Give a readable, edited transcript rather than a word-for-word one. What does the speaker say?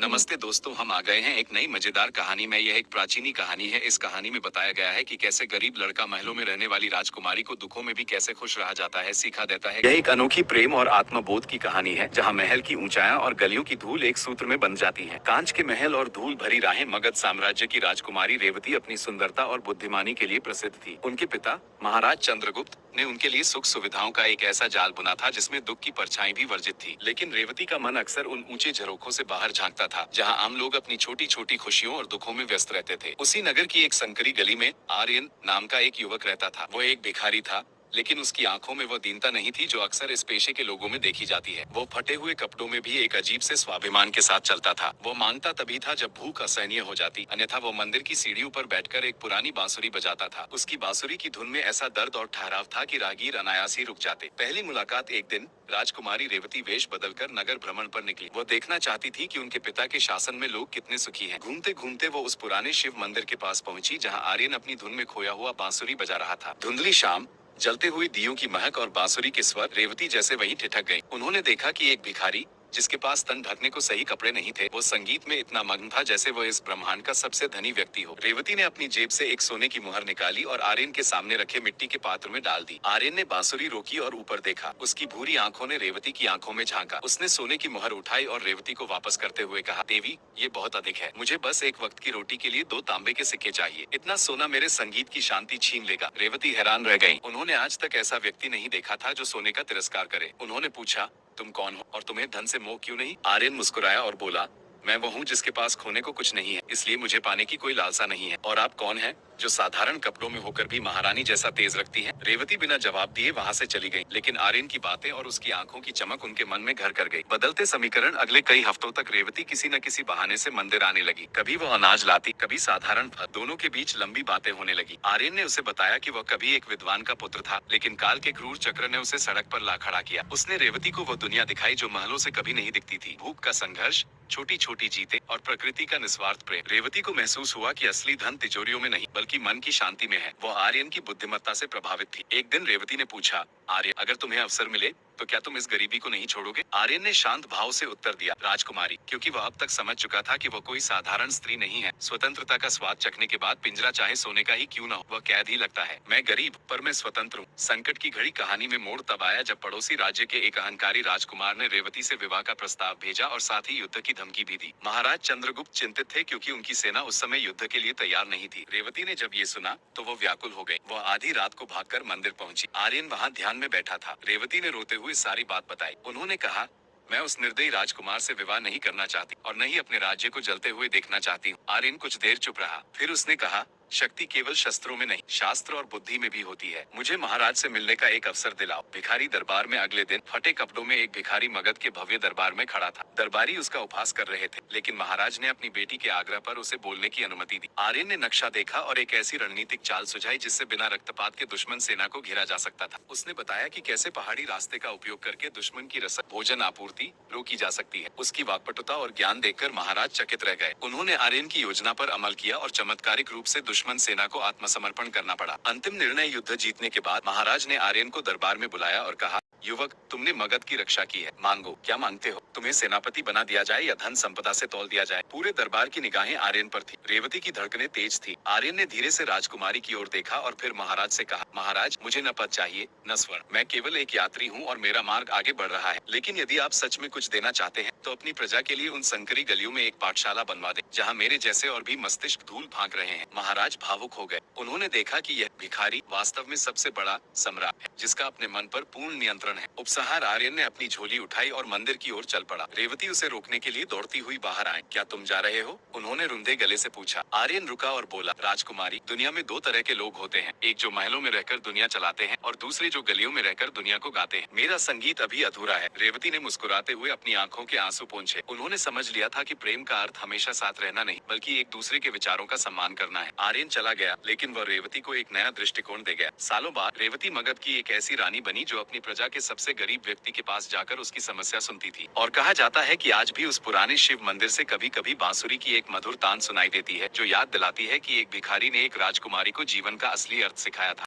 नमस्ते दोस्तों, हम आ गए हैं एक नई मजेदार कहानी में। यह एक प्राचीनी कहानी है। इस कहानी में बताया गया है कि कैसे गरीब लड़का महलों में रहने वाली राजकुमारी को दुखों में भी कैसे खुश रहा जाता है सीखा देता है। यह एक अनोखी प्रेम और आत्मबोध की कहानी है, जहाँ महल की ऊंचाइयां और गलियों की धूल एक सूत्र में बंध जाती है। कांच के महल और धूल भरी राहें। मगध साम्राज्य की राजकुमारी रेवती अपनी सुंदरता और बुद्धिमानी के लिए प्रसिद्ध थी। उनके पिता महाराज चंद्रगुप्त ने उनके लिए सुख सुविधाओं का एक ऐसा जाल बुना था जिसमें दुख की परछाई भी वर्जित थी। लेकिन रेवती का मन अक्सर उन ऊंचे झरोखों से बाहर झांकता था, जहां आम लोग अपनी छोटी छोटी खुशियों और दुखों में व्यस्त रहते थे। उसी नगर की एक संकरी गली में आर्यन नाम का एक युवक रहता था। वो एक भिखारी था, लेकिन उसकी आंखों में वो दीनता नहीं थी जो अक्सर इस पेशे के लोगों में देखी जाती है। वो फटे हुए कपड़ों में भी एक अजीब से स्वाभिमान के साथ चलता था। वो मांगता तभी था जब भूख असहनीय हो जाती, अन्यथा वो मंदिर की सीढ़ियों पर बैठकर एक पुरानी बांसुरी बजाता था। उसकी बांसुरी की धुन में ऐसा दर्द और ठहराव था कि राहगीर अनायास ही रुक जाते। पहली मुलाकात एक दिन राजकुमारी रेवती वेश बदलकर नगर भ्रमण पर निकली। वो देखना चाहती थी कि उनके पिता के शासन में लोग कितने सुखी हैं। घूमते घूमते वो उस पुराने शिव मंदिर के पास पहुंची, जहां आर्यन अपनी धुन में खोया हुआ बांसुरी बजा रहा था। धुंधली शाम, जलते हुए दियों की महक और बांसुरी के स्वर रेवती जैसे वहीं ठिठक गई। उन्होंने देखा कि एक भिखारी, जिसके पास तन ढकने को सही कपड़े नहीं थे, वो संगीत में इतना मग्न था जैसे वो इस ब्रह्मांड का सबसे धनी व्यक्ति हो। रेवती ने अपनी जेब से एक सोने की मुहर निकाली और आर्यन के सामने रखे मिट्टी के पात्र में डाल दी। आर्यन ने बांसुरी रोकी और ऊपर देखा। उसकी भूरी आंखों ने रेवती की आंखों में झांका। उसने सोने की मुहर उठाई और रेवती को वापस करते हुए कहा, देवी, ये बहुत अधिक है। मुझे बस एक वक्त की रोटी के लिए 2 तांबे के सिक्के चाहिए। इतना सोना मेरे संगीत की शांति छीन लेगा। रेवती हैरान रह गई। उन्होंने आज तक ऐसा व्यक्ति नहीं देखा था जो सोने का तिरस्कार करे। उन्होंने पूछा, तुम कौन हो और तुम्हें धन से मोह क्यों नहीं? आर्यन मुस्कुराया और बोला, मैं वो हूँ जिसके पास खोने को कुछ नहीं है, इसलिए मुझे पाने की कोई लालसा नहीं है। और आप कौन हैं, जो साधारण कपड़ों में होकर भी महारानी जैसा तेज रखती हैं? रेवती बिना जवाब दिए वहाँ से चली गई, लेकिन आर्यन की बातें और उसकी आंखों की चमक उनके मन में घर कर गई। बदलते समीकरण। अगले कई हफ्तों तक रेवती किसी न किसी बहाने से मंदिर आने लगी। कभी वो अनाज लाती, कभी साधारण फल। दोनों के बीच लंबी बातें होने लगी। आर्यन ने उसे बताया कि वह कभी एक विद्वान का पुत्र था, लेकिन काल के क्रूर चक्र ने उसे सड़क पर ला खड़ा किया। उसने रेवती को वो दुनिया दिखाई जो महलों से कभी नहीं दिखती थी। भूख का संघर्ष, छोटी छोटी जीतें और प्रकृति का निस्वार्थ प्रेम। रेवती को महसूस हुआ कि असली धन तिजोरियों में नहीं, बल्कि मन की शांति में है। वो आर्यन की बुद्धिमत्ता से प्रभावित थी। एक दिन रेवती ने पूछा, आर्यन, अगर तुम्हें अवसर मिले तो क्या तुम इस गरीबी को नहीं छोड़ोगे? आर्यन ने शांत भाव से उत्तर दिया, राजकुमारी, क्योंकि वह अब तक समझ चुका था कि वह कोई साधारण स्त्री नहीं है। स्वतंत्रता का स्वाद चखने के बाद पिंजरा चाहे सोने का ही क्यों न हो, वह कैद ही लगता है। मैं गरीब, पर मैं स्वतंत्र हूँ। संकट की घड़ी। कहानी में मोड़ तब आया जब पड़ोसी राज्य के एक अहंकारी राजकुमार ने रेवती से विवाह का प्रस्ताव भेजा और साथ ही युद्ध की धमकी भी दी। महाराज चंद्रगुप्त चिंतित थे, क्योंकि उनकी सेना उस समय युद्ध के लिए तैयार नहीं थी। रेवती ने जब ये सुना तो वो व्याकुल हो गई। वह आधी रात को भागकर मंदिर पहुंची। आर्यन वहां ध्यान में बैठा था। रेवती ने रोते हुए सारी बात बताई। उन्होंने कहा, मैं उस निर्दयी राजकुमार से विवाह नहीं करना चाहती और न ही अपने राज्य को जलते हुए देखना चाहती हूँ। आर्यन कुछ देर चुप रहा, फिर उसने कहा, शक्ति केवल शस्त्रों में नहीं, शास्त्र और बुद्धि में भी होती है। मुझे महाराज से मिलने का एक अवसर दिलाओ। भिखारी दरबार में अगले दिन फटे कपड़ों में एक भिखारी मगध के भव्य दरबार में खड़ा था। दरबारी उसका उपहास कर रहे थे, लेकिन महाराज ने अपनी बेटी के आग्रह पर उसे बोलने की अनुमति दी। आर्यन ने नक्शा देखा और एक ऐसी रणनीतिक चाल सुझाई जिससे बिना रक्तपात के दुश्मन सेना को घेरा जा सकता था। उसने बताया कि कैसे पहाड़ी रास्ते का उपयोग करके दुश्मन की रसद भोजन आपूर्ति रोकी जा सकती है। उसकी वाक्पटुता और ज्ञान देखकर महाराज चकित रह गए। उन्होंने आर्यन की योजना पर अमल किया और चमत्कारिक रूप से दुश्मन सेना को आत्मसमर्पण करना पड़ा। अंतिम निर्णय। युद्ध जीतने के बाद महाराज ने आर्यन को दरबार में बुलाया और कहा, युवक, तुमने मगध की रक्षा की है, मांगो, क्या मांगते हो? तुम्हें सेनापति बना दिया जाए या धन संपदा से तौल दिया जाए? पूरे दरबार की निगाहें आर्यन पर थी। रेवती की धड़कनें तेज थी। आर्यन ने धीरे से राजकुमारी की ओर देखा और फिर महाराज से कहा, महाराज, मुझे न पद चाहिए न स्वर्ण, मैं केवल एक यात्री हूँ और मेरा मार्ग आगे बढ़ रहा है। लेकिन यदि आप सच में कुछ देना चाहते हैं तो अपनी प्रजा के लिए उन संकरी गलियों में एक पाठशाला बनवा दे, जहाँ मेरे जैसे और भी मस्तिष्क धूल फांक रहे हैं। महाराज भावुक हो गए। उन्होंने देखा कि यह भिखारी वास्तव में सबसे बड़ा सम्राट है, जिसका अपने मन पर पूर्ण नियंत्रण है। उपसहार। आर्यन ने अपनी झोली उठाई और मंदिर की ओर चल पड़ा। रेवती उसे रोकने के लिए दौड़ती हुई बाहर आई। क्या तुम जा रहे हो? उन्होंने रुंधे गले से पूछा। आर्यन रुका और बोला, राजकुमारी, दुनिया में 2 तरह के लोग होते हैं, एक जो महलों में रहकर दुनिया चलाते हैं और दूसरे जो गलियों में रहकर दुनिया को गाते हैं। मेरा संगीत अभी अधूरा है। रेवती ने मुस्कुराते हुए अपनी आंखों के आंसू पोंछे। उन्होंने समझ लिया था कि प्रेम का अर्थ हमेशा साथ रहना नहीं, बल्कि एक दूसरे के विचारों का सम्मान करना है। आर्यन चला गया, लेकिन वह रेवती को एक नया दृष्टिकोण दे गया। सालों बाद रेवती मगध की एक ऐसी रानी बनी जो अपनी प्रजा के सबसे गरीब व्यक्ति के पास जाकर उसकी समस्या सुनती थी। और कहा जाता है कि आज भी उस पुराने शिव मंदिर से कभी कभी बांसुरी की एक मधुर तान सुनाई देती है, जो याद दिलाती है कि एक भिखारी ने एक राजकुमारी को जीवन का असली अर्थ सिखाया था।